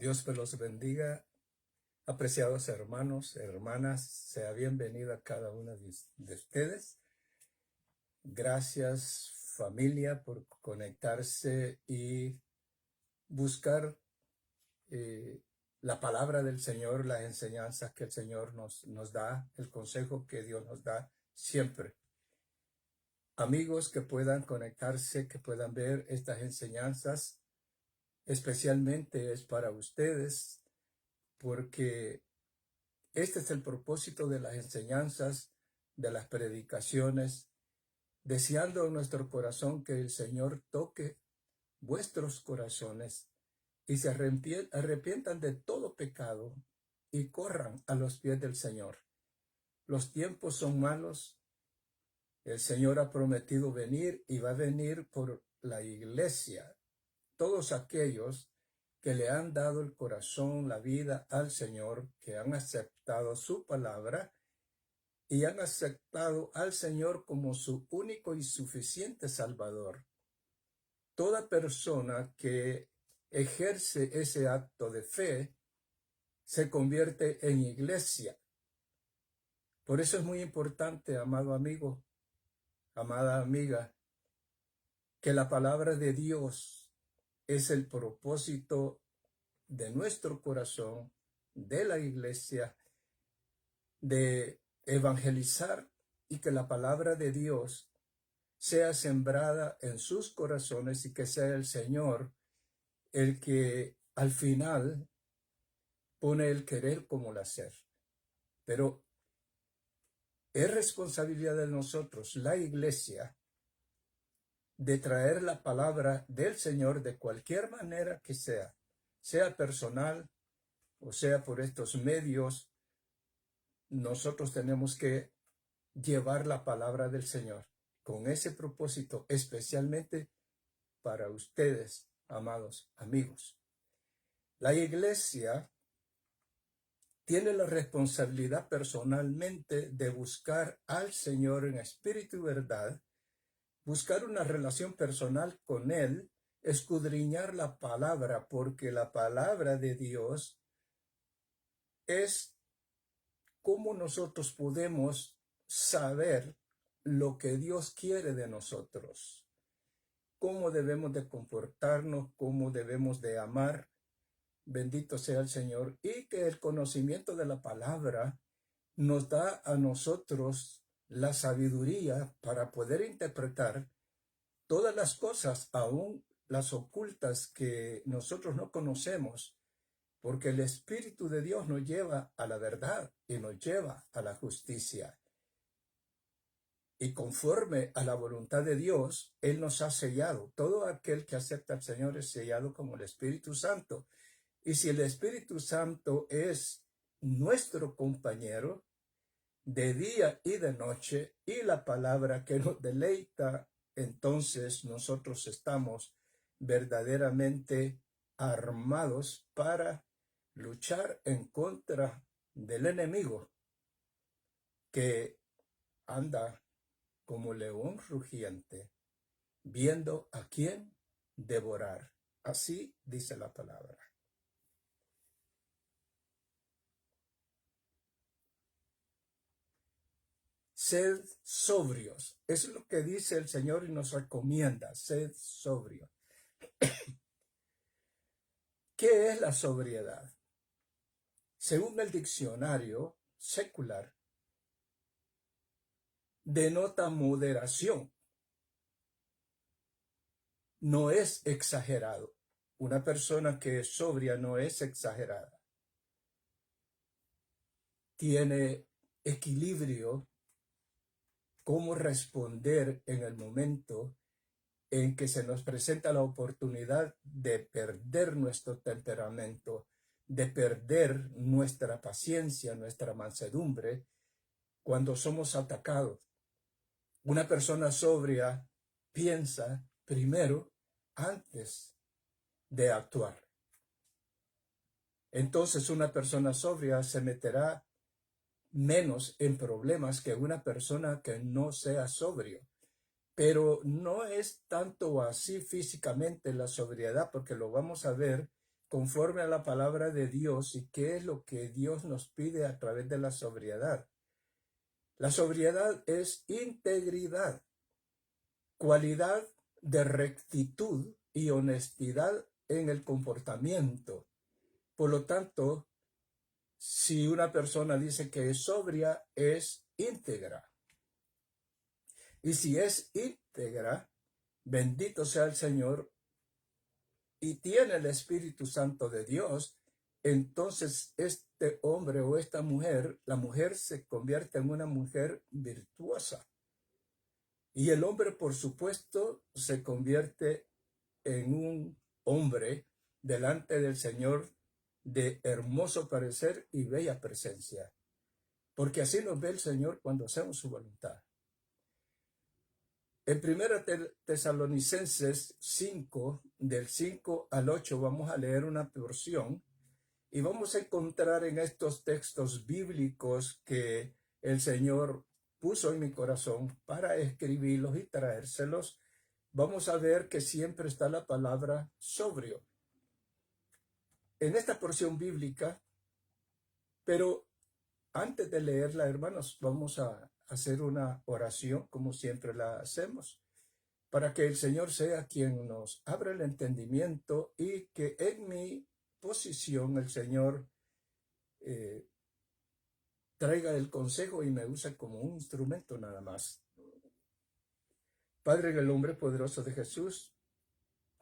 Dios me los bendiga, apreciados hermanos, hermanas, sea bienvenida cada una de ustedes. Gracias familia por conectarse y buscar la palabra del Señor, las enseñanzas que el Señor nos da, el consejo que Dios nos da siempre. Amigos que puedan conectarse, que puedan ver estas enseñanzas, especialmente es para ustedes, porque este es el propósito de las enseñanzas, de las predicaciones, deseando en nuestro corazón que el Señor toque vuestros corazones y se arrepientan de todo pecado y corran a los pies del Señor. Los tiempos son malos. El Señor ha prometido venir y va a venir por la iglesia. Todos aquellos que le han dado el corazón, la vida al Señor, que han aceptado su palabra y han aceptado al Señor como su único y suficiente Salvador. Toda persona que ejerce ese acto de fe se convierte en iglesia. Por eso es muy importante, amado amigo, amada amiga, que la palabra de Dios es el propósito de nuestro corazón, de la iglesia, de evangelizar y que la palabra de Dios sea sembrada en sus corazones y que sea el Señor el que al final pone el querer como el hacer. Pero es responsabilidad de nosotros, la iglesia, de traer la palabra del Señor de cualquier manera que sea personal o sea por estos medios. Nosotros tenemos que llevar la palabra del Señor con ese propósito, especialmente para ustedes, amados amigos. La iglesia tiene la responsabilidad personalmente de buscar al Señor en espíritu y verdad, buscar una relación personal con Él, escudriñar la palabra, porque la palabra de Dios es cómo nosotros podemos saber lo que Dios quiere de nosotros, cómo debemos de comportarnos, cómo debemos de amar. Bendito sea el Señor, y que el conocimiento de la palabra nos da a nosotros la sabiduría para poder interpretar todas las cosas, aún las ocultas que nosotros no conocemos, porque el Espíritu de Dios nos lleva a la verdad y nos lleva a la justicia. Y conforme a la voluntad de Dios, Él nos ha sellado. Todo aquel que acepta al Señor es sellado como el Espíritu Santo. Y si el Espíritu Santo es nuestro compañero de día y de noche, y la palabra que nos deleita, entonces nosotros estamos verdaderamente armados para luchar en contra del enemigo que anda como león rugiente, viendo a quién devorar. Así dice la palabra. Sed sobrios. Es lo que dice el Señor y nos recomienda. Sed sobrios. ¿Qué es la sobriedad? Según el diccionario secular, denota moderación. No es exagerado. Una persona que es sobria no es exagerada. Tiene equilibrio, cómo responder en el momento en que se nos presenta la oportunidad de perder nuestro temperamento, de perder nuestra paciencia, nuestra mansedumbre, cuando somos atacados. Una persona sobria piensa primero antes de actuar. Entonces una persona sobria se meterá menos en problemas que una persona que no sea sobrio. Pero no es tanto así físicamente la sobriedad, porque lo vamos a ver conforme a la palabra de Dios y qué es lo que Dios nos pide a través de la sobriedad. La sobriedad es integridad, cualidad de rectitud y honestidad en el comportamiento. Por lo tanto, si una persona dice que es sobria, es íntegra. Y si es íntegra, bendito sea el Señor, y tiene el Espíritu Santo de Dios, entonces este hombre o esta mujer, la mujer se convierte en una mujer virtuosa. Y el hombre, por supuesto, se convierte en un hombre delante del Señor de hermoso parecer y bella presencia. Porque así nos ve el Señor cuando hacemos su voluntad. En 1 Tesalonicenses 5, del 5 al 8, vamos a leer una porción y vamos a encontrar en estos textos bíblicos que el Señor puso en mi corazón para escribirlos y traérselos. Vamos a ver que siempre está la palabra sobrio en esta porción bíblica, pero antes de leerla, hermanos, vamos a hacer una oración como siempre la hacemos, para que el Señor sea quien nos abra el entendimiento y que en mi posición el Señor traiga el consejo y me use como un instrumento nada más. Padre, en el nombre poderoso de Jesús,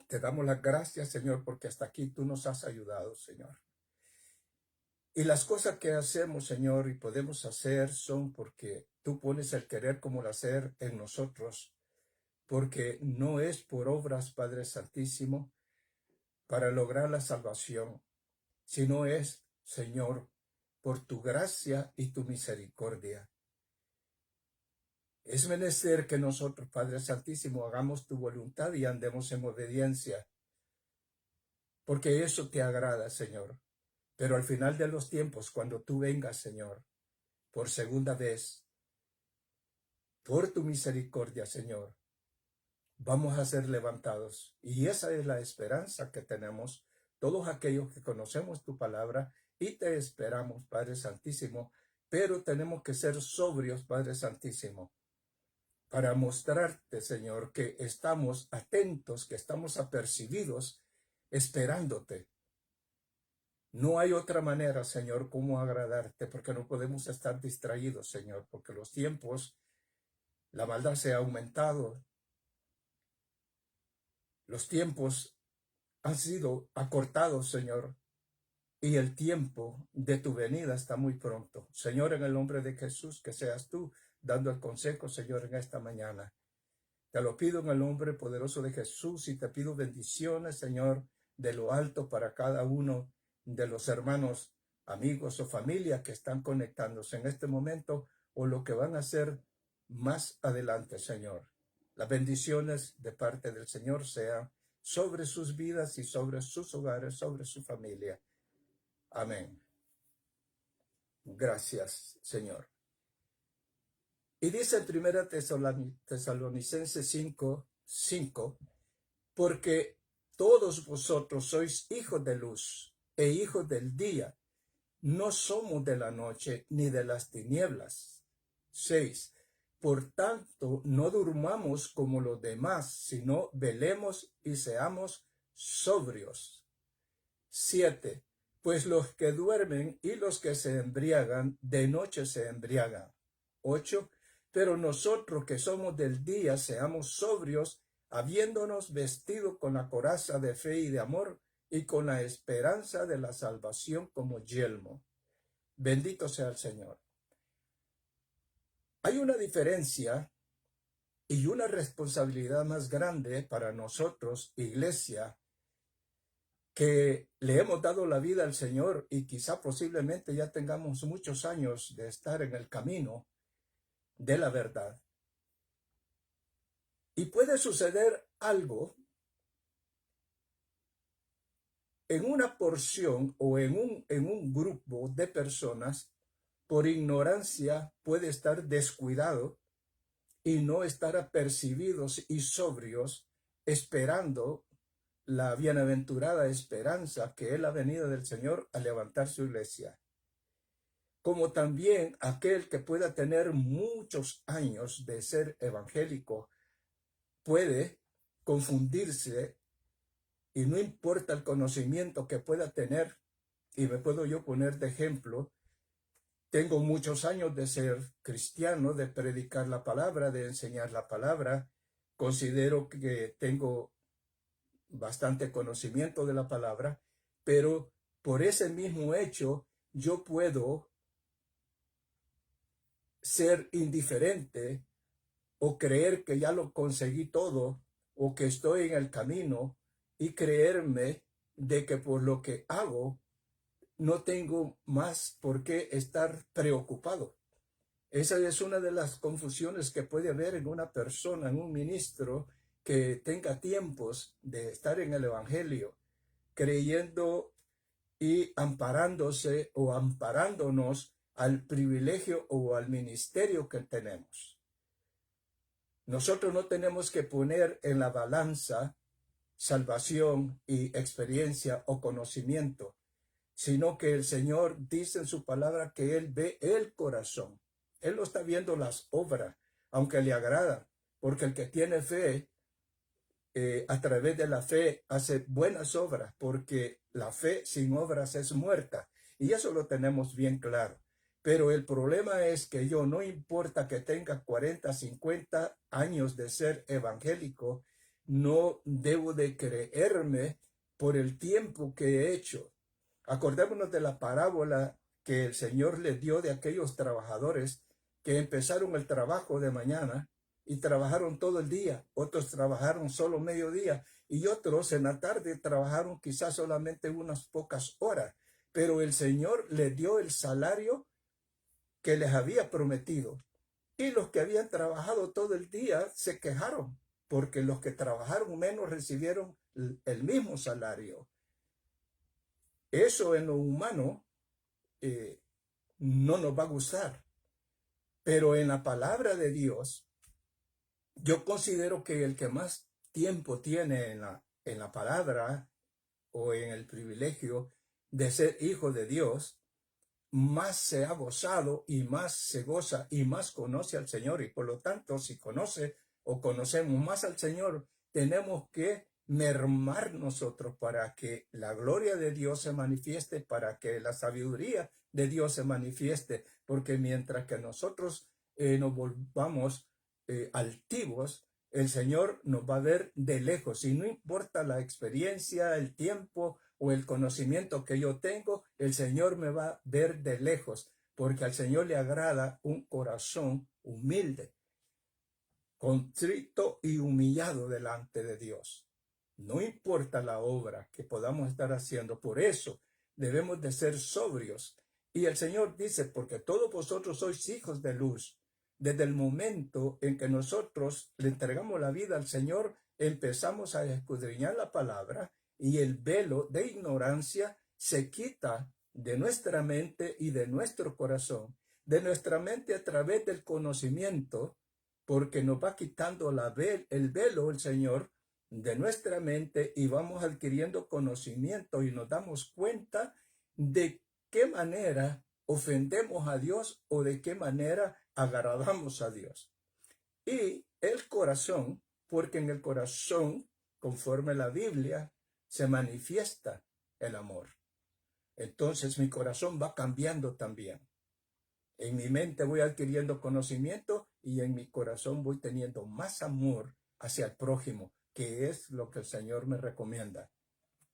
te damos las gracias, Señor, porque hasta aquí tú nos has ayudado, Señor. Y las cosas que hacemos, Señor, y podemos hacer son porque tú pones el querer como el hacer en nosotros, porque no es por obras, Padre Santísimo, para lograr la salvación, sino es, Señor, por tu gracia y tu misericordia. Es menester que nosotros, Padre Santísimo, hagamos tu voluntad y andemos en obediencia, porque eso te agrada, Señor. Pero al final de los tiempos, cuando tú vengas, Señor, por segunda vez, por tu misericordia, Señor, vamos a ser levantados. Y esa es la esperanza que tenemos todos aquellos que conocemos tu palabra y te esperamos, Padre Santísimo, pero tenemos que ser sobrios, Padre Santísimo, para mostrarte, Señor, que estamos atentos, que estamos apercibidos, esperándote. No hay otra manera, Señor, como agradarte, porque no podemos estar distraídos, Señor, porque los tiempos, la maldad se ha aumentado. Los tiempos han sido acortados, Señor, y el tiempo de tu venida está muy pronto. Señor, en el nombre de Jesús, que seas tú dando el consejo, Señor, en esta mañana. Te lo pido en el nombre poderoso de Jesús y te pido bendiciones, Señor, de lo alto para cada uno de los hermanos, amigos o familia que están conectándose en este momento o lo que van a hacer más adelante, Señor. Las bendiciones de parte del Señor sean sobre sus vidas y sobre sus hogares, sobre su familia. Amén. Gracias, Señor. Y dice en 1 Tesalonicenses 5:5, porque todos vosotros sois hijos de luz e hijos del día, no somos de la noche ni de las tinieblas. 6. Por tanto, no durmamos como los demás, sino velemos y seamos sobrios. 7. Pues los que duermen y los que se embriagan, de noche se embriagan. 8. Pero nosotros que somos del día, seamos sobrios, habiéndonos vestido con la coraza de fe y de amor, y con la esperanza de la salvación como yelmo. Bendito sea el Señor. Hay una diferencia y una responsabilidad más grande para nosotros, iglesia, que le hemos dado la vida al Señor y quizá posiblemente ya tengamos muchos años de estar en el camino de la verdad. Y puede suceder algo en una porción o en un grupo de personas, por ignorancia puede estar descuidado y no estar apercibidos y sobrios, esperando la bienaventurada esperanza que es la venida del Señor a levantar su iglesia. Como también aquel que pueda tener muchos años de ser evangélico puede confundirse y no importa el conocimiento que pueda tener, y me puedo yo poner de ejemplo, tengo muchos años de ser cristiano, de predicar la palabra, de enseñar la palabra, considero que tengo bastante conocimiento de la palabra, pero por ese mismo hecho yo puedo ser indiferente o creer que ya lo conseguí todo o que estoy en el camino y creerme de que por lo que hago no tengo más por qué estar preocupado. Esa es una de las confusiones que puede haber en una persona, en un ministro que tenga tiempos de estar en el evangelio, creyendo y amparándose o amparándonos al privilegio o al ministerio que tenemos. Nosotros no tenemos que poner en la balanza salvación y experiencia o conocimiento, sino que el Señor dice en su palabra que Él ve el corazón. Él no está viendo las obras, aunque le agrada, porque el que tiene fe, a través de la fe, hace buenas obras, porque la fe sin obras es muerta. Y eso lo tenemos bien claro. Pero el problema es que yo, no importa que tenga 40, 50 años de ser evangélico, no debo de creerme por el tiempo que he hecho. Acordémonos de la parábola que el Señor le dio de aquellos trabajadores que empezaron el trabajo de mañana y trabajaron todo el día, otros trabajaron solo mediodía y otros en la tarde trabajaron quizás solamente unas pocas horas, pero el Señor les dio el salario que les había prometido. Y los que habían trabajado todo el día se quejaron, porque los que trabajaron menos recibieron el mismo salario. Eso en lo humano no nos va a gustar, pero en la palabra de Dios, yo considero que el que más tiempo tiene en la palabra o en el privilegio de ser hijo de Dios, más se ha gozado y más se goza y más conoce al Señor. Y por lo tanto, si conoce o conocemos más al Señor, tenemos que mermar nosotros para que la gloria de Dios se manifieste, para que la sabiduría de Dios se manifieste, porque mientras que nosotros nos volvamos altivos, el Señor nos va a ver de lejos y no importa la experiencia, el tiempo o el conocimiento que yo tengo, el Señor me va a ver de lejos, porque al Señor le agrada un corazón humilde, contrito y humillado delante de Dios. No importa la obra que podamos estar haciendo, por eso debemos de ser sobrios. Y el Señor dice, porque todos vosotros sois hijos de luz. Desde el momento en que nosotros le entregamos la vida al Señor, empezamos a escudriñar la palabra y el velo de ignorancia se quita de nuestra mente y de nuestro corazón, de nuestra mente a través del conocimiento, porque nos va quitando el velo, el Señor, de nuestra mente y vamos adquiriendo conocimiento y nos damos cuenta de qué manera ofendemos a Dios o de qué manera agradamos a Dios. Y el corazón, porque en el corazón, conforme la Biblia, se manifiesta el amor. Entonces mi corazón va cambiando también. En mi mente voy adquiriendo conocimiento y en mi corazón voy teniendo más amor hacia el prójimo, que es lo que el Señor me recomienda.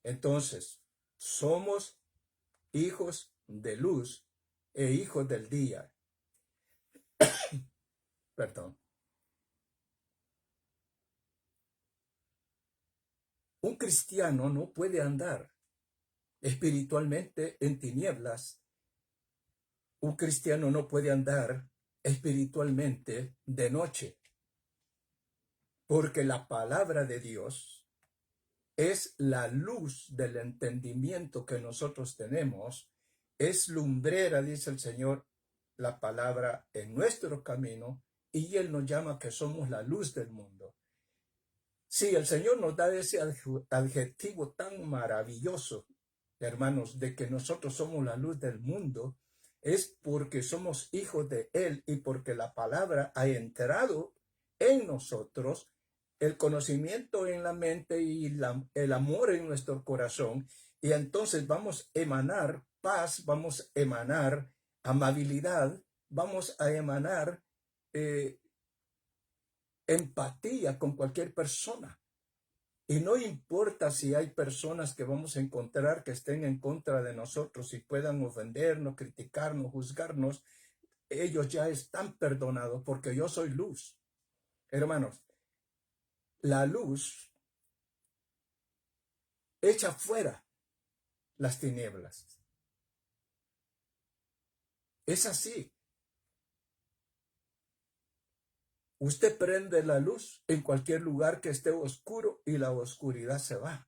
Entonces, somos hijos de luz e hijos del día. Perdón. Un cristiano no puede andar espiritualmente en tinieblas. Un cristiano no puede andar espiritualmente de noche, porque la palabra de Dios es la luz del entendimiento que nosotros tenemos, es lumbrera, dice el Señor, la palabra en nuestro camino, y Él nos llama que somos la luz del mundo. Sí, el Señor nos da ese adjetivo tan maravilloso, hermanos, de que nosotros somos la luz del mundo, es porque somos hijos de Él y porque la palabra ha entrado en nosotros, el conocimiento en la mente y el amor en nuestro corazón, y entonces vamos a emanar paz, vamos a emanar amabilidad, vamos a emanar eh, empatía con cualquier persona. Y no importa si hay personas que vamos a encontrar que estén en contra de nosotros y puedan ofendernos, criticarnos, juzgarnos, ellos ya están perdonados porque yo soy luz. Hermanos, la luz echa fuera las tinieblas. Es así. Usted prende la luz en cualquier lugar que esté oscuro y la oscuridad se va.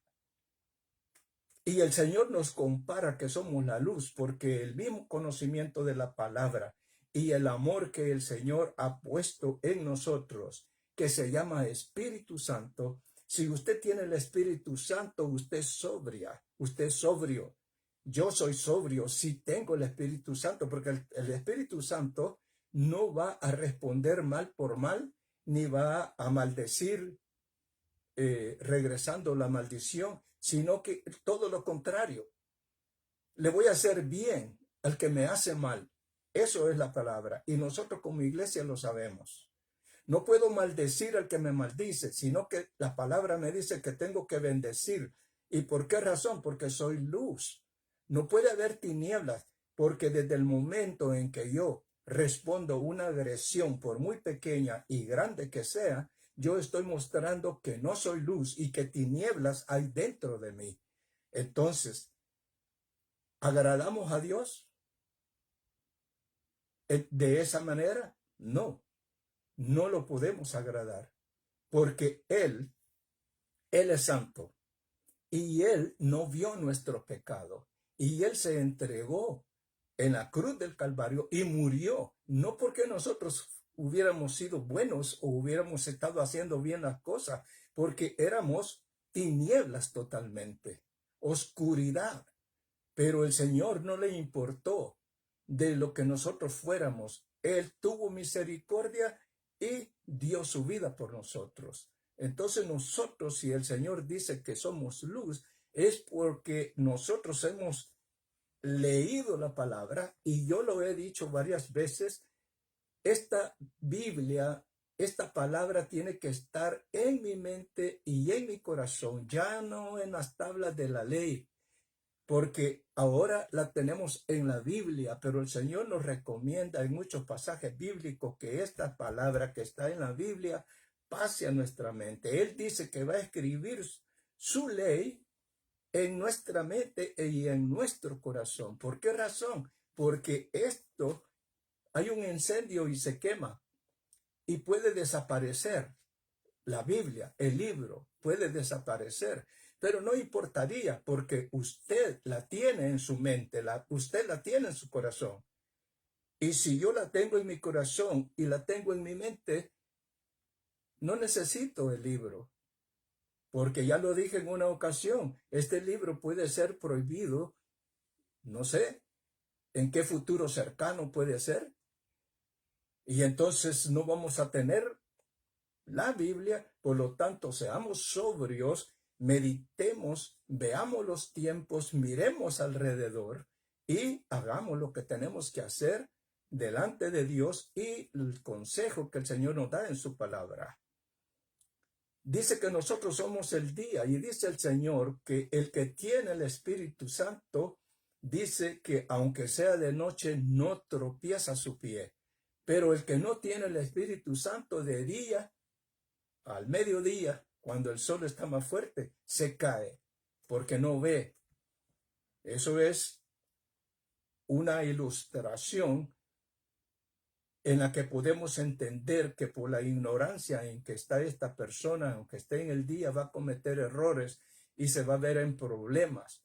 Y el Señor nos compara que somos la luz porque el mismo conocimiento de la palabra y el amor que el Señor ha puesto en nosotros, que se llama Espíritu Santo, si usted tiene el Espíritu Santo, usted es sobria, usted es sobrio. Yo soy sobrio si tengo el Espíritu Santo, porque el Espíritu Santo no va a responder mal por mal, ni va a maldecir regresando la maldición, sino que todo lo contrario. Le voy a hacer bien al que me hace mal. Eso es la palabra. Y nosotros como iglesia lo sabemos. No puedo maldecir al que me maldice, sino que la palabra me dice que tengo que bendecir. ¿Y por qué razón? Porque soy luz. No puede haber tinieblas, porque desde el momento en que yo respondo una agresión, por muy pequeña y grande que sea, yo estoy mostrando que no soy luz y que tinieblas hay dentro de mí. Entonces, ¿agradamos a Dios de esa manera? No, no lo podemos agradar, porque Él es santo y Él no vio nuestro pecado y Él se entregó en la cruz del Calvario y murió, no porque nosotros hubiéramos sido buenos o hubiéramos estado haciendo bien las cosas, porque éramos tinieblas totalmente, oscuridad, pero el Señor no le importó de lo que nosotros fuéramos. Él tuvo misericordia y dio su vida por nosotros. Entonces nosotros, si el Señor dice que somos luz, es porque nosotros hemos leído la palabra, y yo lo he dicho varias veces, esta Biblia, esta palabra tiene que estar en mi mente y en mi corazón, ya no en las tablas de la ley, porque ahora la tenemos en la Biblia, pero el Señor nos recomienda en muchos pasajes bíblicos que esta palabra que está en la Biblia pase a nuestra mente. Él dice que va a escribir su ley en nuestra mente y en nuestro corazón. ¿Por qué razón? Porque esto, hay un incendio y se quema y puede desaparecer. La Biblia, el libro, puede desaparecer, pero no importaría porque usted la tiene en su mente, usted la tiene en su corazón. Y si yo la tengo en mi corazón y la tengo en mi mente, no necesito el libro. Porque ya lo dije en una ocasión, este libro puede ser prohibido, no sé, en qué futuro cercano puede ser. Y entonces no vamos a tener la Biblia, por lo tanto, seamos sobrios, meditemos, veamos los tiempos, miremos alrededor y hagamos lo que tenemos que hacer delante de Dios y el consejo que el Señor nos da en su palabra. Dice que nosotros somos el día y dice el Señor que el que tiene el Espíritu Santo dice que aunque sea de noche no tropieza su pie, pero el que no tiene el Espíritu Santo de día, al mediodía, cuando el sol está más fuerte, se cae porque no ve. Eso es una ilustración en la que podemos entender que por la ignorancia en que está esta persona, aunque esté en el día, va a cometer errores y se va a ver en problemas.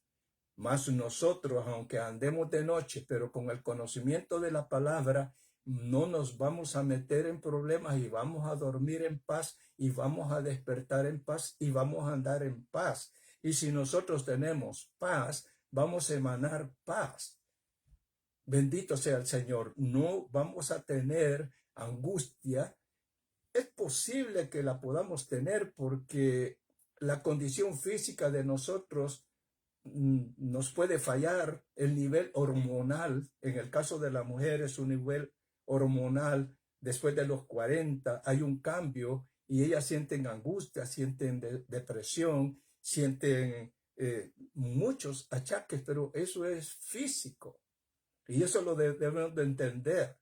Mas nosotros, aunque andemos de noche, pero con el conocimiento de la palabra, no nos vamos a meter en problemas y vamos a dormir en paz y vamos a despertar en paz y vamos a andar en paz. Y si nosotros tenemos paz, vamos a emanar paz. Bendito sea el Señor. No vamos a tener angustia. Es posible que la podamos tener porque la condición física de nosotros nos puede fallar. El nivel hormonal, en el caso de la mujer, es un nivel hormonal. Después de los 40 hay un cambio y ellas sienten angustia, sienten depresión, sienten muchos achaques, pero eso es físico. Y eso lo debemos de entender.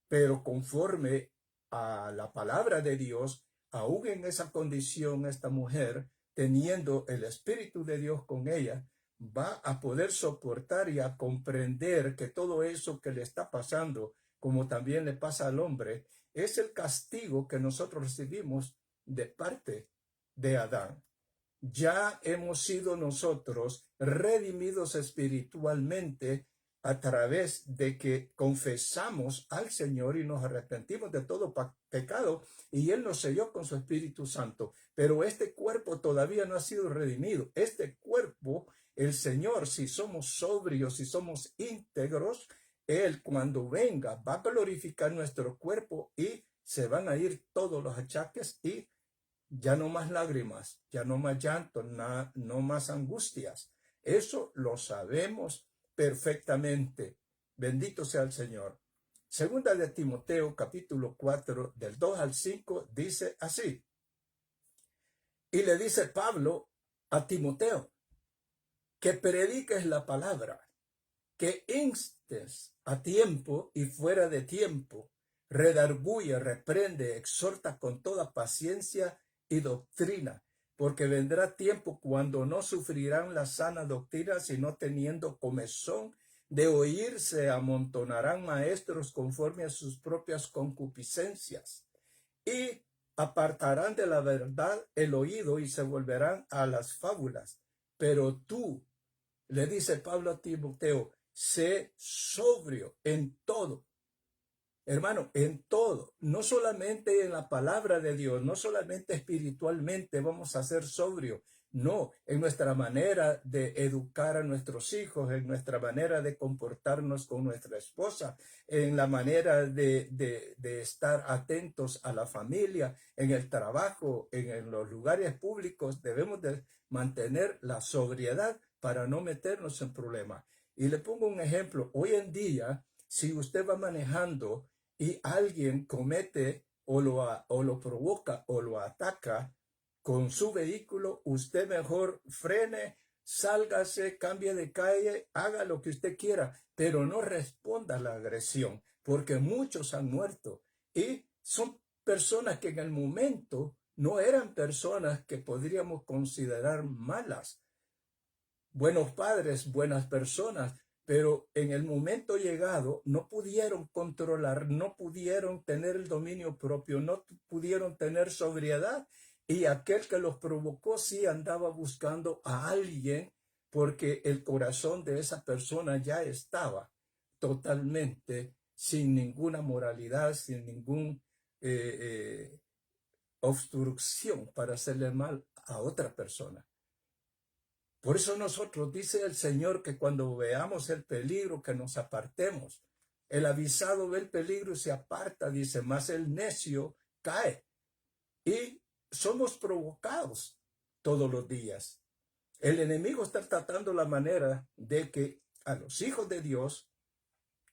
Pero conforme a la palabra de Dios, aún en esa condición, esta mujer, teniendo el Espíritu de Dios con ella, va a poder soportar y a comprender que todo eso que le está pasando, como también le pasa al hombre, es el castigo que nosotros recibimos de parte de Adán. Ya hemos sido nosotros redimidos espiritualmente a través de que confesamos al Señor y nos arrepentimos de todo pecado y Él nos selló con su Espíritu Santo. Pero este cuerpo todavía no ha sido redimido. Este cuerpo, el Señor, si somos sobrios, si somos íntegros, Él cuando venga va a glorificar nuestro cuerpo y se van a ir todos los achaques y ya no más lágrimas, ya no más llanto, no más angustias. Eso lo sabemos perfectamente. Bendito sea el Señor. Segunda de Timoteo, capítulo 4, del 2 al 5, dice así. Y le dice Pablo a Timoteo, que prediques la palabra, que instes a tiempo y fuera de tiempo, redarguye, reprende, exhorta con toda paciencia y doctrina, porque vendrá tiempo cuando no sufrirán la sana doctrina, sino teniendo comezón de oír, se amontonarán maestros conforme a sus propias concupiscencias, y apartarán de la verdad el oído y se volverán a las fábulas. Pero tú, le dice Pablo a Timoteo, sé sobrio en todo. Hermano, en todo, no solamente en la palabra de Dios, no solamente espiritualmente vamos a ser sobrios, no, en nuestra manera de educar a nuestros hijos, en nuestra manera de comportarnos con nuestra esposa, en la manera de estar atentos a la familia, en el trabajo, en los lugares públicos, debemos de mantener la sobriedad para no meternos en problemas. Y le pongo un ejemplo, hoy en día, si usted va manejando y alguien comete o lo provoca o lo ataca con su vehículo, usted mejor frene, sálgase, cambie de calle, haga lo que usted quiera, pero no responda a la agresión, porque muchos han muerto y son personas que en el momento no eran personas que podríamos considerar malas, buenos padres, buenas personas, pero en el momento llegado no pudieron controlar, no pudieron tener el dominio propio, no pudieron tener sobriedad, y aquel que los provocó sí andaba buscando a alguien porque el corazón de esa persona ya estaba totalmente sin ninguna moralidad, sin ninguna obstrucción para hacerle mal a otra persona. Por eso nosotros, dice el Señor, que cuando veamos el peligro, que nos apartemos. El avisado ve el peligro y se aparta, dice, mas el necio cae. Y somos provocados todos los días. El enemigo está tratando la manera de que a los hijos de Dios,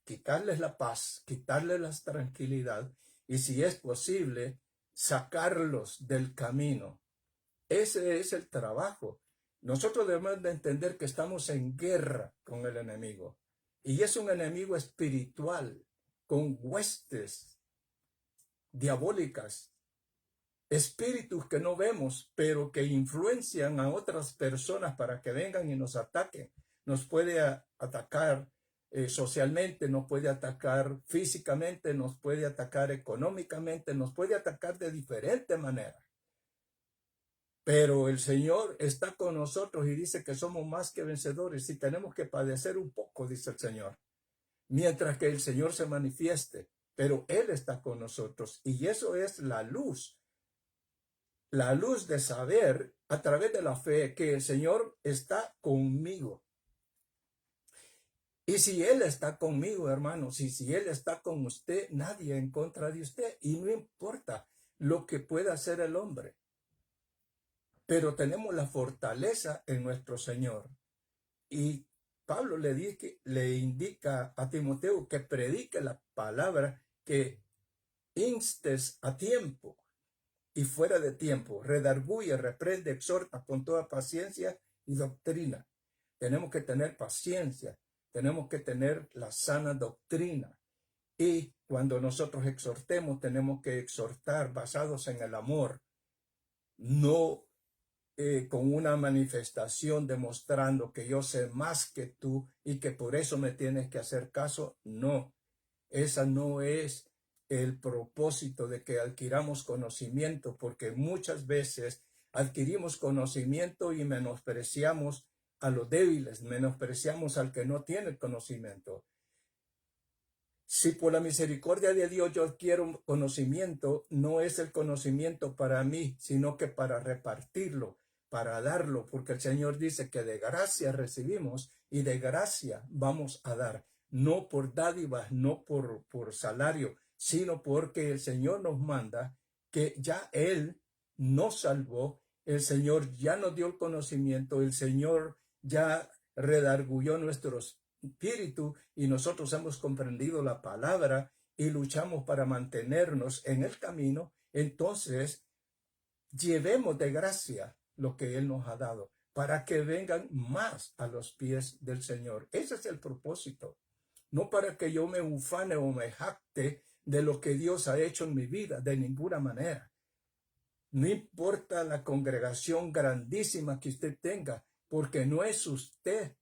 quitarles la paz, quitarles la tranquilidad y, si es posible, sacarlos del camino. Ese es el trabajo. Nosotros debemos de entender que estamos en guerra con el enemigo. Y es un enemigo espiritual, con huestes diabólicas, espíritus que no vemos, pero que influencian a otras personas para que vengan y nos ataquen. Nos puede atacar socialmente, nos puede atacar físicamente, nos puede atacar económicamente, nos puede atacar de diferentes maneras. Pero el Señor está con nosotros y dice que somos más que vencedores y tenemos que padecer un poco, dice el Señor, mientras que el Señor se manifieste. pero Él está con nosotros. Y eso es la luz de saber a través de la fe que el Señor está conmigo. Y si Él está conmigo, hermanos, y si Él está con usted, nadie en contra de usted. Y no importa lo que pueda hacer el hombre. Pero tenemos la fortaleza en nuestro Señor. Y Pablo le indica a Timoteo que predique la palabra, que instes a tiempo y fuera de tiempo, redarguye, reprende, exhorta con toda paciencia y doctrina. Tenemos que tener paciencia, tenemos que tener la sana doctrina. Y cuando nosotros exhortemos, tenemos que exhortar basados en el amor, no con una manifestación demostrando que yo sé más que tú y que por eso me tienes que hacer caso. No, esa no es el propósito de que adquiramos conocimiento, porque muchas veces adquirimos conocimiento y menospreciamos a los débiles, menospreciamos al que no tiene conocimiento. Si por la misericordia de Dios yo adquiero conocimiento, no es el conocimiento para mí, sino que para repartirlo, para darlo, porque el Señor dice que de gracia recibimos y de gracia vamos a dar, no por dádivas, no por salario, sino porque el Señor nos manda, que ya Él nos salvó, el Señor ya nos dio el conocimiento, el Señor ya redarguyó nuestros espíritu y nosotros hemos comprendido la palabra y luchamos para mantenernos en el camino. Entonces llevemos de gracia lo que Él nos ha dado para que vengan más a los pies del Señor. Ese es el propósito, no para que yo me ufane o me jacte de lo que Dios ha hecho en mi vida, de ninguna manera. No importa la congregación grandísima que usted tenga, porque no es usted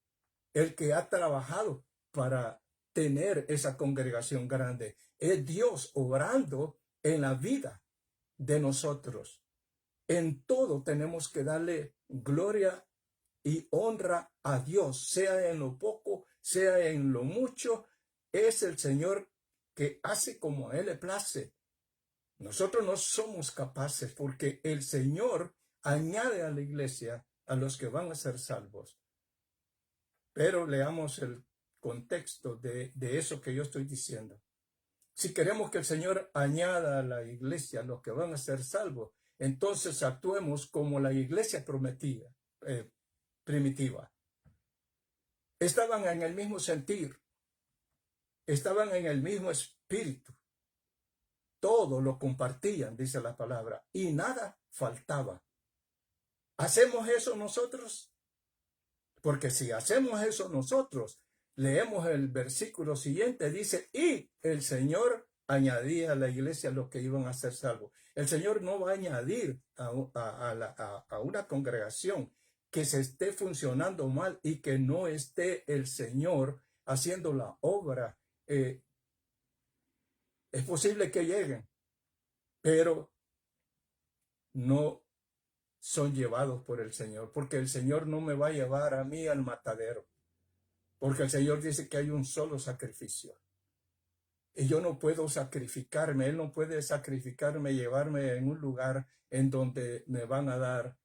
el que ha trabajado para tener esa congregación grande. Es Dios obrando en la vida de nosotros. En todo tenemos que darle gloria y honra a Dios, sea en lo poco, sea en lo mucho. Es el Señor que hace como a Él le place. Nosotros no somos capaces, porque el Señor añade a la iglesia a los que van a ser salvos. Pero leamos el contexto de eso que yo estoy diciendo. Si queremos que el Señor añada a la iglesia a los que van a ser salvos, entonces actuemos como la iglesia primitiva. Estaban en el mismo sentir, estaban en el mismo espíritu. Todo lo compartían, dice la palabra, y nada faltaba. ¿Hacemos eso nosotros? Porque si hacemos eso nosotros, leemos el versículo siguiente, dice, y el Señor añadía a la iglesia los que iban a ser salvos. El Señor no va a añadir a una congregación que se esté funcionando mal y que no esté el Señor haciendo la obra. Es posible que lleguen, pero no son llevados por el Señor, porque el Señor no me va a llevar a mí al matadero, porque el Señor dice que hay un solo sacrificio. Y yo no puedo sacrificarme, Él no puede sacrificarme, llevarme en un lugar en donde me van a dar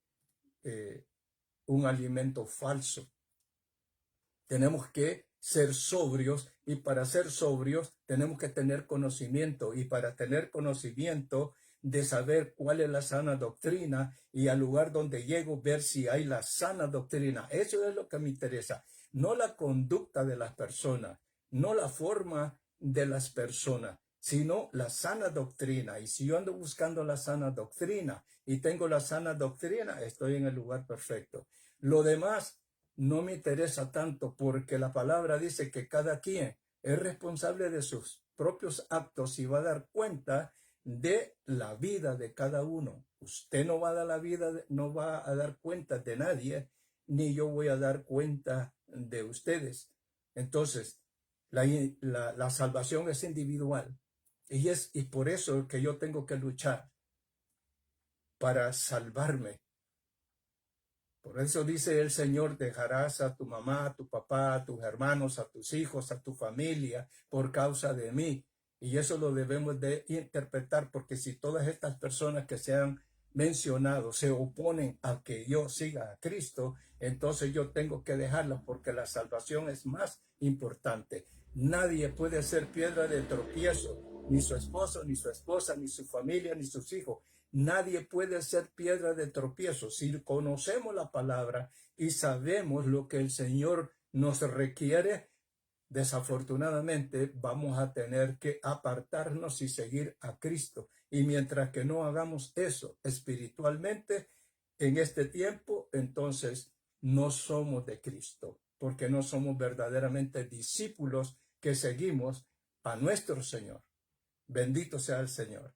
un alimento falso. Tenemos que ser sobrios, y para ser sobrios tenemos que tener conocimiento, y para tener conocimiento de saber cuál es la sana doctrina, y al lugar donde llego ver si hay la sana doctrina. Eso es lo que me interesa, no la conducta de las personas, no la forma de las personas, sino la sana doctrina. Y si yo ando buscando la sana doctrina y tengo la sana doctrina, estoy en el lugar perfecto. Lo demás no me interesa tanto, porque la palabra dice que cada quien es responsable de sus propios actos y va a dar cuenta de la vida de cada uno. Usted no va a dar no va a dar cuenta de nadie, ni yo voy a dar cuenta de ustedes. Entonces, la salvación es individual, y por eso que yo tengo que luchar para salvarme. Por eso dice el Señor, dejarás a tu mamá, a tu papá, a tus hermanos, a tus hijos, a tu familia, por causa de mí. Y eso lo debemos de interpretar, porque si todas estas personas que se han mencionado se oponen a que yo siga a Cristo, entonces yo tengo que dejarlas, porque la salvación es más importante. Nadie puede ser piedra de tropiezo, ni su esposo, ni su esposa, ni su familia, ni sus hijos. Nadie puede ser piedra de tropiezo. Si conocemos la palabra y sabemos lo que el Señor nos requiere, desafortunadamente vamos a tener que apartarnos y seguir a Cristo. Y mientras que no hagamos eso espiritualmente en este tiempo, entonces no somos de Cristo, porque no somos verdaderamente discípulos que seguimos a nuestro Señor. Bendito sea el Señor.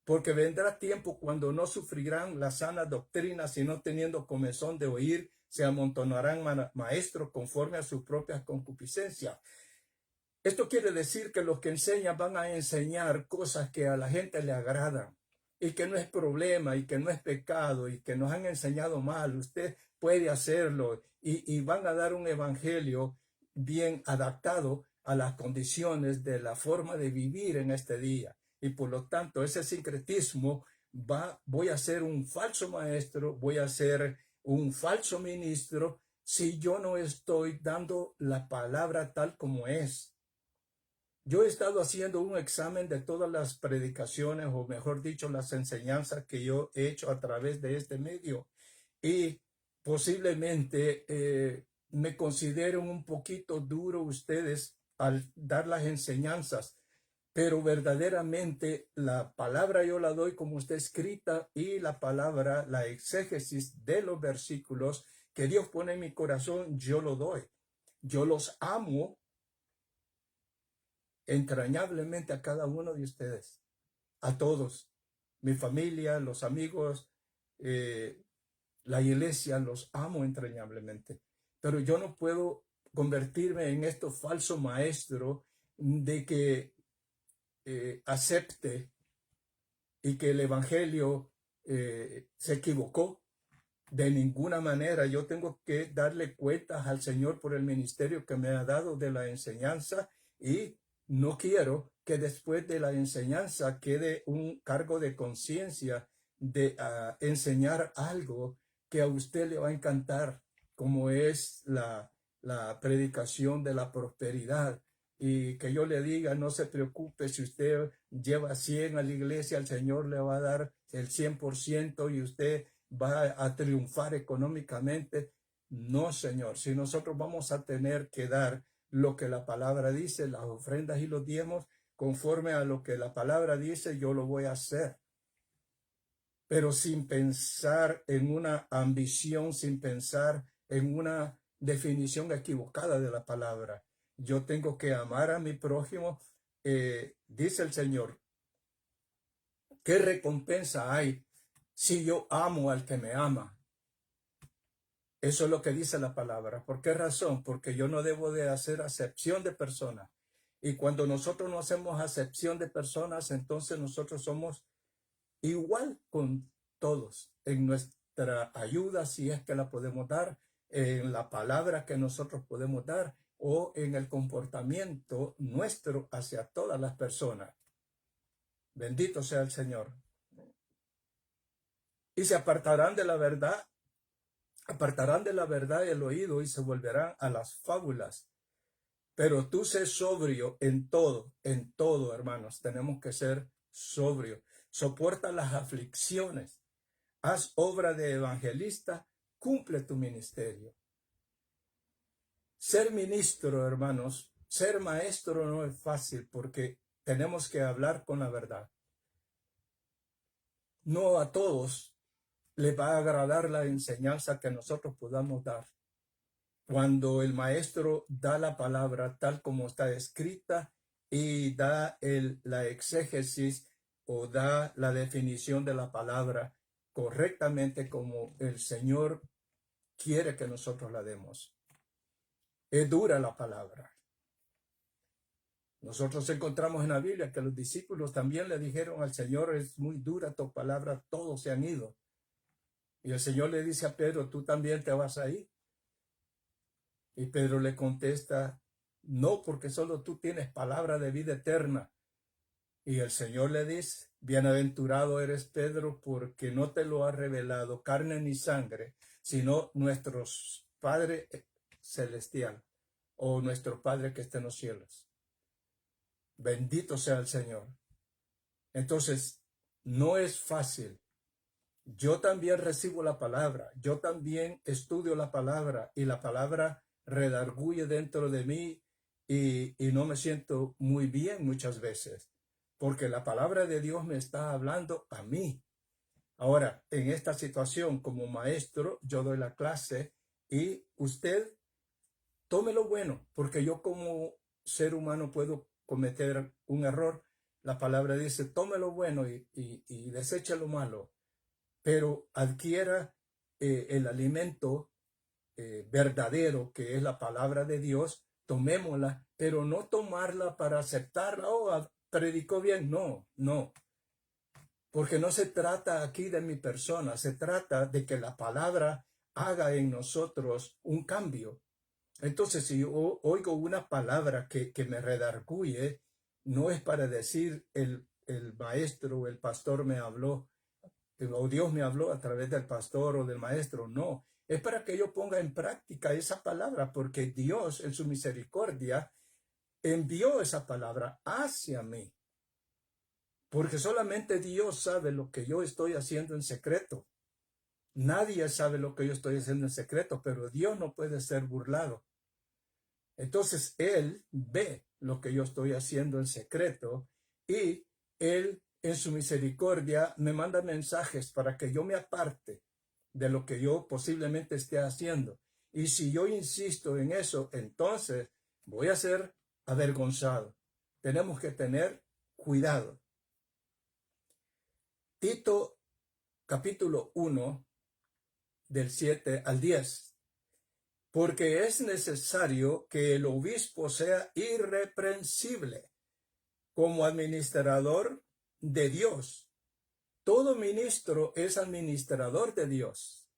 Porque vendrá tiempo cuando no sufrirán la sana doctrina, sino teniendo comezón de oír, se amontonarán maestros conforme a sus propias concupiscencias. Esto quiere decir que los que enseñan van a enseñar cosas que a la gente le agradan y que no es problema y que no es pecado y que nos han enseñado mal. Usted puede hacerlo y van a dar un evangelio bien adaptado a las condiciones de la forma de vivir en este día. Y por lo tanto, ese sincretismo voy a ser un falso maestro, voy a ser un falso ministro si yo no estoy dando la palabra tal como es. Yo he estado haciendo un examen de todas las predicaciones, o mejor dicho, las enseñanzas que yo he hecho a través de este medio, y posiblemente me consideren un poquito duro ustedes al dar las enseñanzas, pero verdaderamente la palabra yo la doy como está escrita, y la palabra, la exégesis de los versículos que Dios pone en mi corazón, yo lo doy. Yo los amo entrañablemente a cada uno de ustedes, a todos, mi familia, los amigos, la iglesia, los amo entrañablemente. Pero yo no puedo convertirme en este falso maestro de que acepte y que el evangelio se equivocó. De ninguna manera. Yo tengo que darle cuentas al Señor por el ministerio que me ha dado de la enseñanza, y no quiero que después de la enseñanza quede un cargo de conciencia de enseñar algo que a usted le va a encantar, como es la predicación de la prosperidad, y que yo le diga: no se preocupe, si usted lleva 100 a la iglesia, el Señor le va a dar el 100% y usted va a triunfar económicamente. No, Señor. Si nosotros vamos a tener que dar lo que la palabra dice, las ofrendas y los diezmos, conforme a lo que la palabra dice, yo lo voy a hacer. Pero sin pensar en una ambición, sin pensar en una definición equivocada de la palabra. Yo tengo que amar a mi prójimo. Dice el Señor: ¿qué recompensa hay si yo amo al que me ama? Eso es lo que dice la palabra. ¿Por qué razón? Porque yo no debo de hacer acepción de personas. Y cuando nosotros no hacemos acepción de personas, entonces nosotros somos igual con todos en nuestra ayuda, si es que la podemos dar, en la palabra que nosotros podemos dar, o en el comportamiento nuestro hacia todas las personas. Bendito sea el Señor. Y se apartarán de la verdad el oído, y se volverán a las fábulas. Pero tú sé sobrio en todo, hermanos. Tenemos que ser sobrios. Soporta las aflicciones. Haz obra de evangelista. Cumple tu ministerio. Ser ministro, hermanos, ser maestro no es fácil, porque tenemos que hablar con la verdad. No a todos les va a agradar la enseñanza que nosotros podamos dar. Cuando el maestro da la palabra tal como está escrita y da la exégesis, o da la definición de la palabra correctamente como el Señor quiere que nosotros la demos. Es dura la palabra. Nosotros encontramos en la Biblia que los discípulos también le dijeron al Señor: es muy dura tu palabra, todos se han ido. Y el Señor le dice a Pedro: tú también te vas a ir. Y Pedro le contesta: no, porque solo tú tienes palabra de vida eterna. Y el Señor le dice, bienaventurado eres Pedro, porque no te lo ha revelado carne ni sangre, sino nuestro Padre celestial, o nuestro Padre que está en los cielos. Bendito sea el Señor. Entonces, no es fácil. Yo también recibo la palabra, yo también estudio la palabra, y la palabra redarguye dentro de mí, y no me siento muy bien muchas veces, porque la palabra de Dios me está hablando a mí. Ahora, en esta situación como maestro, yo doy la clase y usted tome lo bueno, porque yo como ser humano puedo cometer un error. La palabra dice, tome lo bueno y deseche lo malo, pero adquiera el alimento verdadero, que es la palabra de Dios. Tomémosla, pero no tomarla para aceptarla. Oh, predicó bien. No, no. Porque no se trata aquí de mi persona, se trata de que la palabra haga en nosotros un cambio. Entonces, si yo oigo una palabra que me redarguye, no es para decir el maestro o el pastor me habló, o Dios me habló a través del pastor o del maestro. No, es para que yo ponga en práctica esa palabra, porque Dios en su misericordia envió esa palabra hacia mí. Porque solamente Dios sabe lo que yo estoy haciendo en secreto. Nadie sabe lo que yo estoy haciendo en secreto, pero Dios no puede ser burlado. Entonces Él ve lo que yo estoy haciendo en secreto, y Él en su misericordia me manda mensajes para que yo me aparte de lo que yo posiblemente esté haciendo. Y si yo insisto en eso, entonces voy a ser avergonzado. Tenemos que tener cuidado. Tito capítulo 1 del 7 al 10. Porque es necesario que el obispo sea irreprensible como administrador de Dios. Todo ministro es administrador de Dios.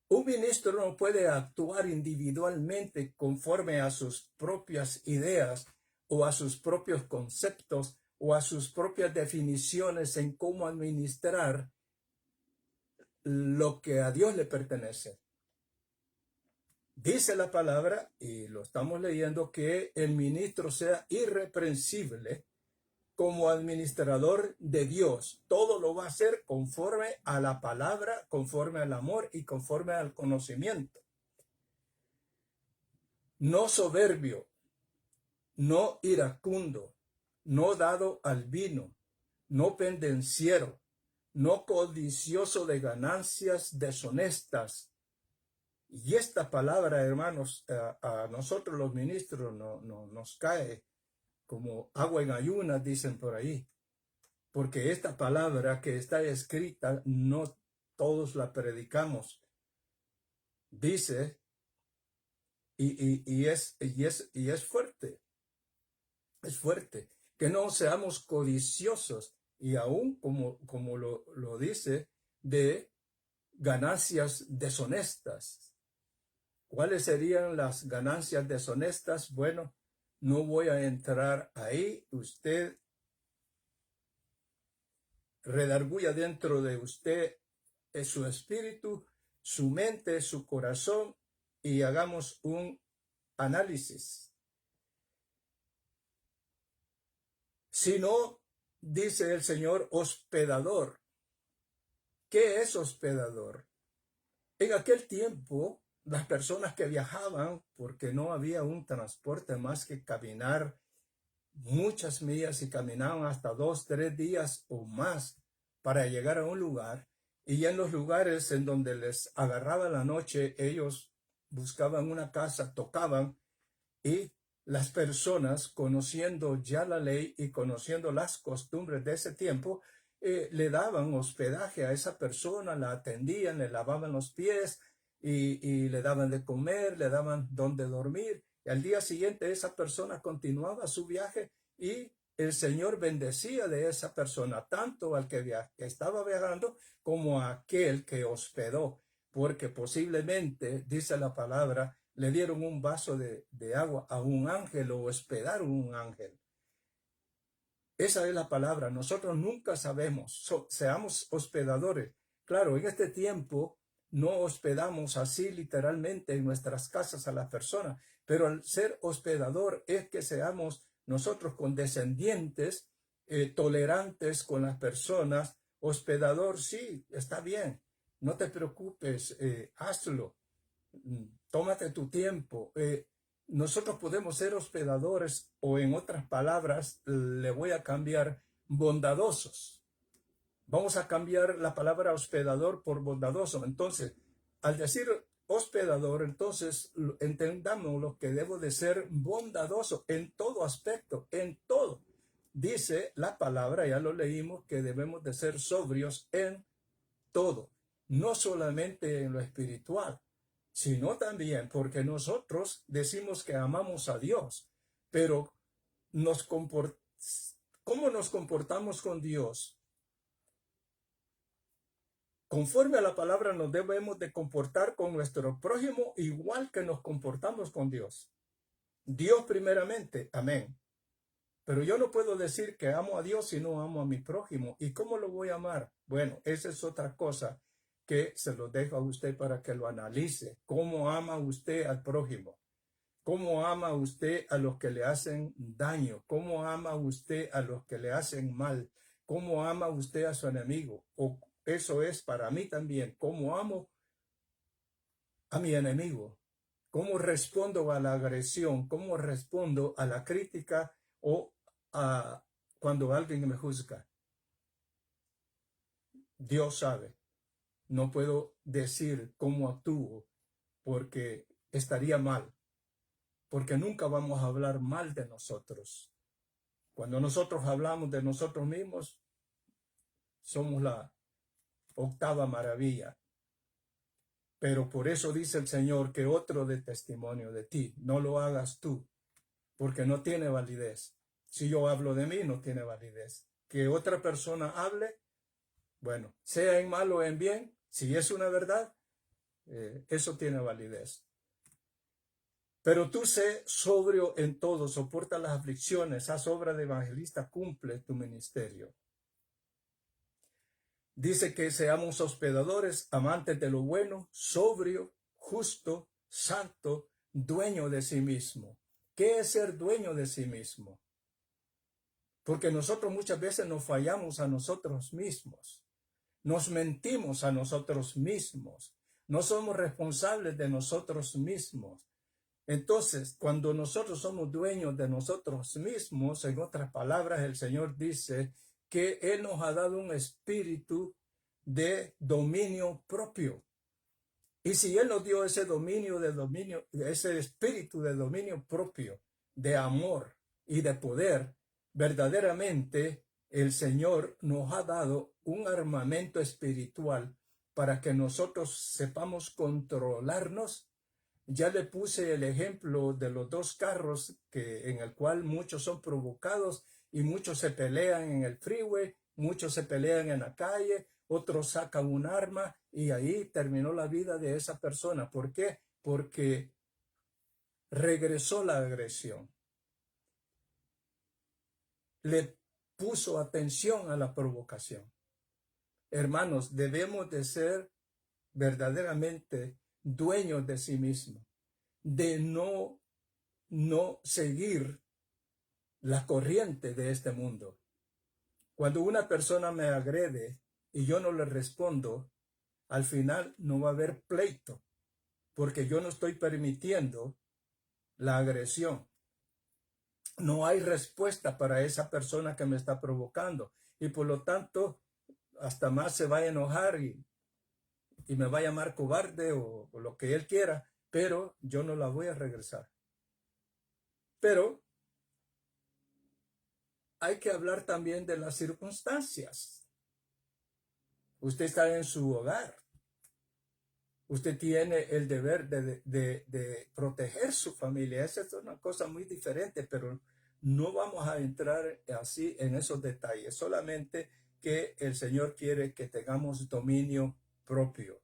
Un ministro no puede actuar individualmente conforme a sus propias ideas o a sus propios conceptos o a sus propias definiciones en cómo administrar lo que a Dios le pertenece. Dice la palabra, y lo estamos leyendo, que el ministro sea irreprensible como administrador de Dios. Todo lo va a hacer conforme a la palabra, conforme al amor y conforme al conocimiento. No soberbio, no iracundo, no dado al vino, no pendenciero, no codicioso de ganancias deshonestas. Y esta palabra, hermanos, a nosotros los ministros nos cae como agua en ayunas, dicen por ahí. Porque esta palabra que está escrita, no todos la predicamos. Dice, y es fuerte, es fuerte, que no seamos codiciosos, y aún como lo dice, de ganancias deshonestas. ¿Cuáles serían las ganancias deshonestas? Bueno, no voy a entrar ahí. Usted redarguya dentro de usted su espíritu, su mente, su corazón, y hagamos un análisis. Si no, dice el Señor, hospedador. ¿Qué es hospedador? En aquel tiempo, las personas que viajaban, porque no había un transporte más que caminar muchas millas, y caminaban hasta 2, 3 días o más para llegar a un lugar, y en los lugares en donde les agarraba la noche, ellos buscaban una casa, tocaban, y las personas, conociendo ya la ley y conociendo las costumbres de ese tiempo, le daban hospedaje a esa persona, la atendían, le lavaban los pies y le daban de comer, le daban donde dormir. Y al día siguiente esa persona continuaba su viaje, y el Señor bendecía de esa persona, tanto al que estaba viajando como a aquel que hospedó, porque posiblemente, dice la palabra, le dieron un vaso de agua a un ángel o hospedaron un ángel. Esa es la palabra. Nosotros nunca sabemos. Seamos hospedadores. Claro, en este tiempo no hospedamos así literalmente en nuestras casas a las personas, pero al ser hospedador es que seamos nosotros condescendientes, tolerantes con las personas. Hospedador, sí, está bien. No te preocupes, hazlo. Tómate tu tiempo. Nosotros podemos ser hospedadores o, en otras palabras, le voy a cambiar, bondadosos. Vamos a cambiar la palabra hospedador por bondadoso. Entonces, al decir hospedador, entonces entendamos lo que debo de ser bondadoso en todo aspecto, en todo. Dice la palabra, ya lo leímos, que debemos de ser sobrios en todo, no solamente en lo espiritual, sino también porque nosotros decimos que amamos a Dios, pero ¿cómo nos comportamos con Dios? Conforme a la palabra nos debemos de comportar con nuestro prójimo igual que nos comportamos con Dios. Dios primeramente, amén. Pero yo no puedo decir que amo a Dios si no amo a mi prójimo. ¿Y cómo lo voy a amar? Bueno, esa es otra cosa que se lo dejo a usted para que lo analice. ¿Cómo ama usted al prójimo? ¿Cómo ama usted a los que le hacen daño? ¿Cómo ama usted a los que le hacen mal? ¿Cómo ama usted a su enemigo? O eso es para mí también. ¿Cómo amo a mi enemigo? ¿Cómo respondo a la agresión? ¿Cómo respondo a la crítica o cuando alguien me juzga? Dios sabe. No puedo decir cómo actúo porque estaría mal, porque nunca vamos a hablar mal de nosotros. Cuando nosotros hablamos de nosotros mismos, somos la octava maravilla. Pero por eso dice el Señor que otro dé testimonio de ti. No lo hagas tú, porque no tiene validez. Si yo hablo de mí, no tiene validez. Que otra persona hable, bueno, sea en mal o en bien, si es una verdad, eso tiene validez. Pero tú sé sobrio en todo, soporta las aflicciones, haz obra de evangelista, cumple tu ministerio. Dice que seamos hospedadores, amantes de lo bueno, sobrio, justo, santo, dueño de sí mismo. ¿Qué es ser dueño de sí mismo? Porque nosotros muchas veces nos fallamos a nosotros mismos. Nos mentimos a nosotros mismos. No somos responsables de nosotros mismos. Entonces, cuando nosotros somos dueños de nosotros mismos, en otras palabras, el Señor dice que Él nos ha dado un espíritu de dominio propio. Y si Él nos dio ese ese espíritu de dominio propio, de amor y de poder, verdaderamente el Señor nos ha dado un armamento espiritual para que nosotros sepamos controlarnos. Ya le puse el ejemplo de los dos carros en el cual muchos son provocados y muchos se pelean en el freeway, muchos se pelean en la calle, otros sacan un arma y ahí terminó la vida de esa persona. ¿Por qué? Porque regresó la agresión. Le puso atención a la provocación. Hermanos, debemos de ser verdaderamente dueños de sí mismos, de no seguir la corriente de este mundo. Cuando una persona me agrede y yo no le respondo, al final no va a haber pleito, porque yo no estoy permitiendo la agresión. No hay respuesta para esa persona que me está provocando y por lo tanto hasta más se va a enojar y me va a llamar cobarde o lo que él quiera, pero yo no la voy a regresar. Pero hay que hablar también de las circunstancias. Usted está en su hogar. Usted tiene el deber de proteger su familia. Esa es una cosa muy diferente, pero no vamos a entrar así en esos detalles. Solamente que el Señor quiere que tengamos dominio propio.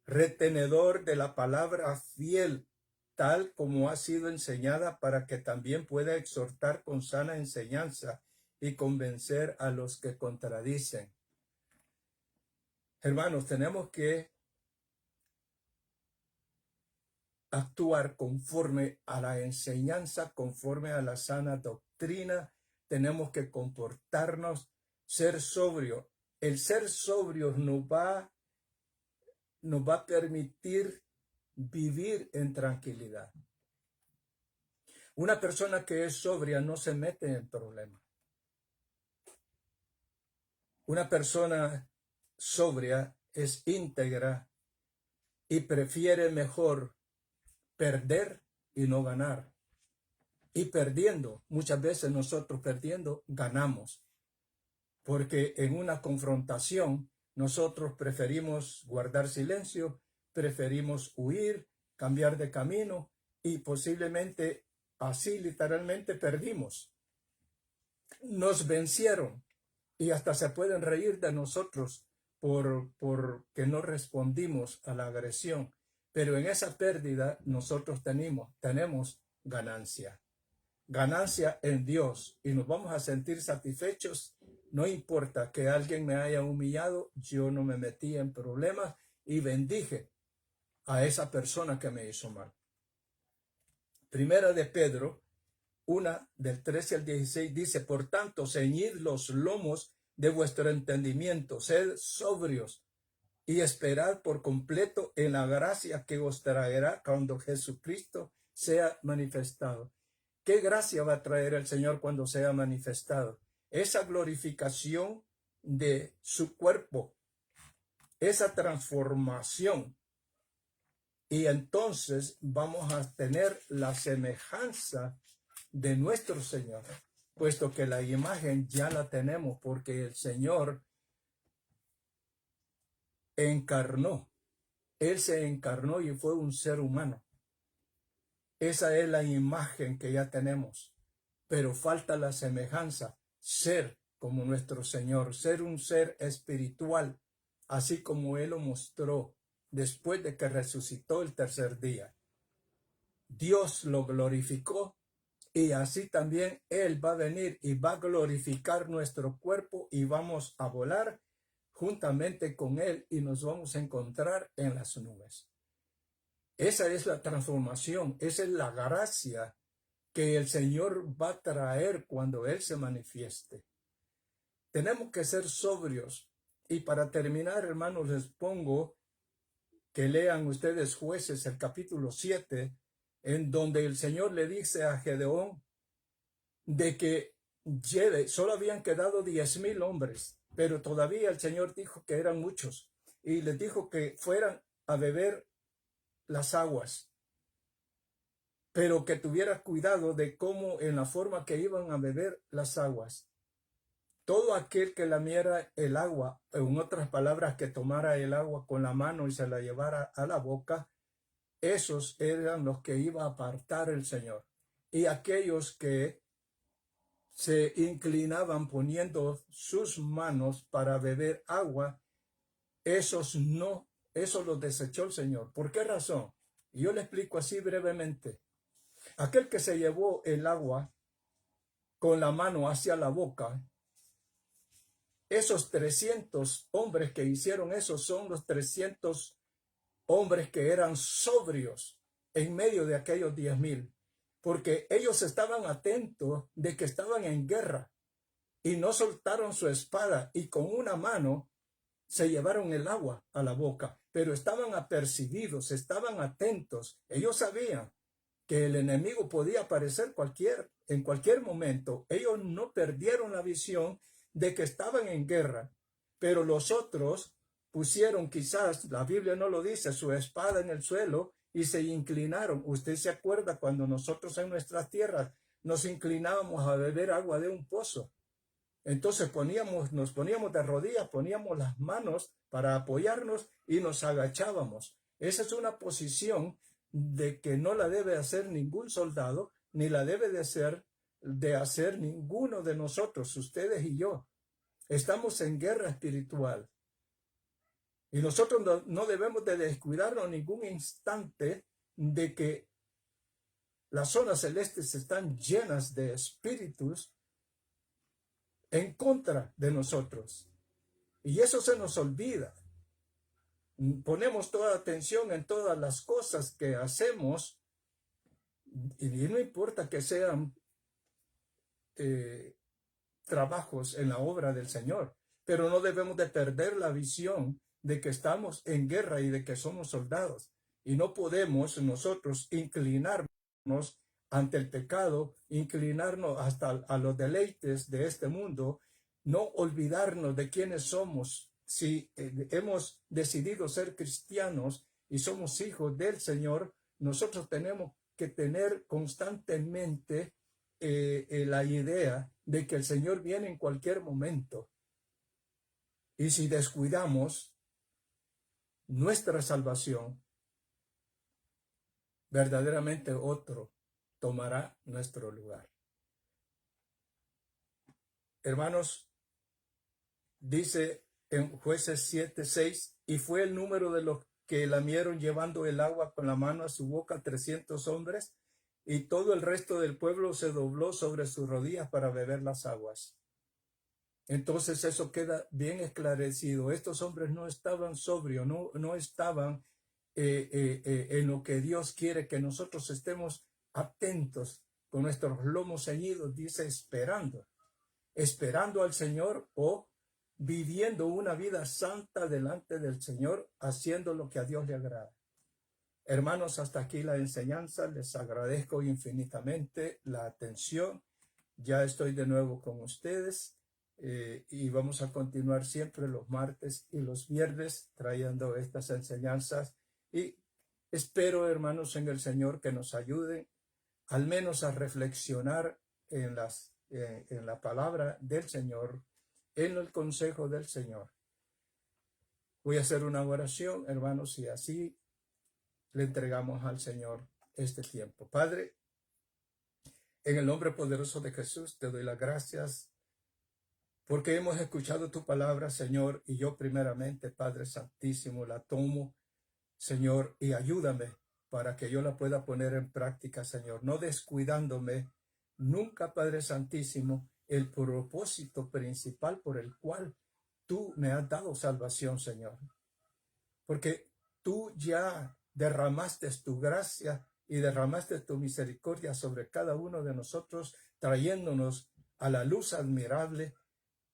Retenedor de la palabra fiel. tal como ha sido enseñada, para que también pueda exhortar con sana enseñanza y convencer a los que contradicen. Hermanos, tenemos que actuar conforme a la enseñanza, conforme a la sana doctrina. Tenemos que comportarnos, ser sobrio. El ser sobrio nos va a permitir vivir en tranquilidad. Una persona que es sobria no se mete en problemas. Una persona sobria es íntegra y prefiere mejor perder y no ganar. Y perdiendo, muchas veces nosotros perdiendo, ganamos. Porque en una confrontación nosotros preferimos guardar silencio, preferimos huir, cambiar de camino y posiblemente así literalmente perdimos. Nos vencieron y hasta se pueden reír de nosotros por que no respondimos a la agresión. Pero en esa pérdida nosotros tenemos ganancia. Ganancia en Dios y nos vamos a sentir satisfechos. No importa que alguien me haya humillado, yo no me metí en problemas y bendije a esa persona que me hizo mal. Primera de Pedro 1, del 13 al 16 dice: por tanto, ceñid los lomos de vuestro entendimiento, sed sobrios y esperad por completo en la gracia que os traerá cuando Jesucristo sea manifestado. ¿Qué gracia va a traer el Señor cuando sea manifestado? Esa glorificación de su cuerpo, esa transformación. Y entonces vamos a tener la semejanza de nuestro Señor, puesto que la imagen ya la tenemos, porque el Señor encarnó. Él se encarnó y fue un ser humano. Esa es la imagen que ya tenemos, pero falta la semejanza, ser como nuestro Señor, ser un ser espiritual, así como Él lo mostró después de que resucitó el tercer día. Dios lo glorificó y así también Él va a venir y va a glorificar nuestro cuerpo y vamos a volar juntamente con Él y nos vamos a encontrar en las nubes. Esa es la transformación, esa es la gracia que el Señor va a traer cuando Él se manifieste. Tenemos que ser sobrios. Y para terminar, hermanos, les pongo que lean ustedes Jueces, el capítulo 7, en donde el Señor le dice a Gedeón de que solo habían quedado 10,000 hombres, pero todavía el Señor dijo que eran muchos y les dijo que fueran a beber las aguas, pero que tuviera cuidado de cómo, en la forma que iban a beber las aguas. Todo aquel que lamiera el agua, en otras palabras, que tomara el agua con la mano y se la llevara a la boca, esos eran los que iba a apartar el Señor. Y aquellos que se inclinaban poniendo sus manos para beber agua, esos no, eso los desechó el Señor. ¿Por qué razón? Y yo le explico así brevemente. Aquel que se llevó el agua con la mano hacia la boca, esos 300 hombres que hicieron eso son los 300 hombres que eran sobrios en medio de aquellos 10,000, porque ellos estaban atentos de que estaban en guerra y no soltaron su espada y con una mano se llevaron el agua a la boca, pero estaban apercibidos, estaban atentos. Ellos sabían que el enemigo podía aparecer en cualquier momento. Ellos no perdieron la visión de que estaban en guerra, pero los otros pusieron, quizás, la Biblia no lo dice, su espada en el suelo y se inclinaron. Usted se acuerda cuando nosotros en nuestras tierras nos inclinábamos a beber agua de un pozo. Entonces nos poníamos de rodillas, poníamos las manos para apoyarnos y nos agachábamos. Esa es una posición de que no la debe hacer ningún soldado, ni la debe de hacer ninguno de nosotros, ustedes y yo. Estamos en guerra espiritual. Y nosotros no debemos de descuidarnos ningún instante de que las zonas celestes están llenas de espíritus en contra de nosotros. Y eso se nos olvida. Ponemos toda atención en todas las cosas que hacemos y no importa que sean trabajos en la obra del Señor, pero no debemos de perder la visión de que estamos en guerra y de que somos soldados. Y no podemos nosotros inclinarnos ante el pecado, inclinarnos hasta a los deleites de este mundo, no olvidarnos de quiénes somos. Si hemos decidido ser cristianos y somos hijos del Señor, nosotros tenemos que tener constantemente la idea de que el Señor viene en cualquier momento. Y si descuidamos nuestra salvación, verdaderamente otro tomará nuestro lugar. Hermanos, dice en Jueces 7:6, y fue el número de los que lamieron llevando el agua con la mano a su boca 300 hombres, y todo el resto del pueblo se dobló sobre sus rodillas para beber las aguas. Entonces eso queda bien esclarecido. Estos hombres no estaban sobrios, no estaban en lo que Dios quiere que nosotros estemos atentos, con nuestros lomos ceñidos, dice, esperando al Señor o viviendo una vida santa delante del Señor, haciendo lo que a Dios le agrada. Hermanos, hasta aquí la enseñanza. Les agradezco infinitamente la atención. Ya estoy de nuevo con ustedes y vamos a continuar siempre los martes y los viernes trayendo estas enseñanzas. Y espero, hermanos, en el Señor que nos ayuden al menos a reflexionar en la palabra del Señor, en el consejo del Señor. Voy a hacer una oración, hermanos, y así le entregamos al Señor este tiempo. Padre, en el nombre poderoso de Jesús, te doy las gracias porque hemos escuchado tu palabra, Señor, y yo primeramente, Padre Santísimo, la tomo, Señor, y ayúdame para que yo la pueda poner en práctica, Señor, no descuidándome nunca, Padre Santísimo, el propósito principal por el cual tú me has dado salvación, Señor. Porque tú ya derramaste tu gracia y derramaste tu misericordia sobre cada uno de nosotros, trayéndonos a la luz admirable,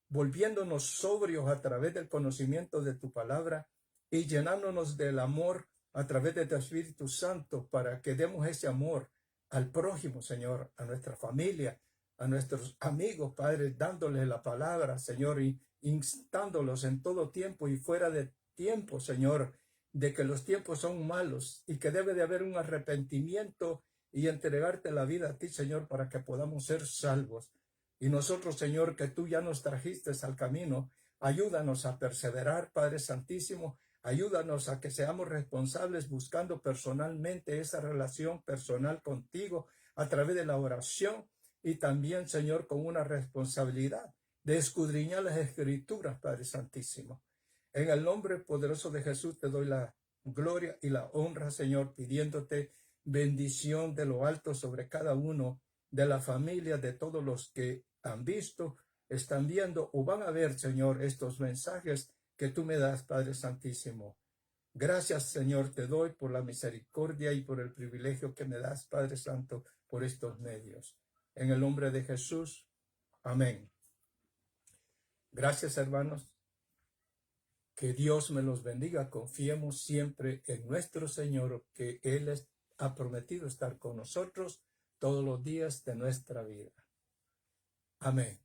volviéndonos sobrios a través del conocimiento de tu palabra y llenándonos del amor a través de tu Espíritu Santo para que demos ese amor al prójimo, Señor, a nuestra familia, a nuestros amigos, Padre, dándoles la palabra, Señor, y instándolos en todo tiempo y fuera de tiempo, Señor, de que los tiempos son malos y que debe de haber un arrepentimiento y entregarte la vida a ti, Señor, para que podamos ser salvos. Y nosotros, Señor, que tú ya nos trajiste al camino, ayúdanos a perseverar, Padre Santísimo, ayúdanos a que seamos responsables buscando personalmente esa relación personal contigo a través de la oración y también, Señor, con una responsabilidad de escudriñar las Escrituras, Padre Santísimo. En el nombre poderoso de Jesús te doy la gloria y la honra, Señor, pidiéndote bendición de lo alto sobre cada uno de la familia, de todos los que han visto, están viendo o van a ver, Señor, estos mensajes que tú me das, Padre Santísimo. Gracias, Señor, te doy por la misericordia y por el privilegio que me das, Padre Santo, por estos medios. En el nombre de Jesús, amén. Gracias, hermanos. Que Dios me los bendiga. Confiemos siempre en nuestro Señor, que Él ha prometido estar con nosotros todos los días de nuestra vida. Amén.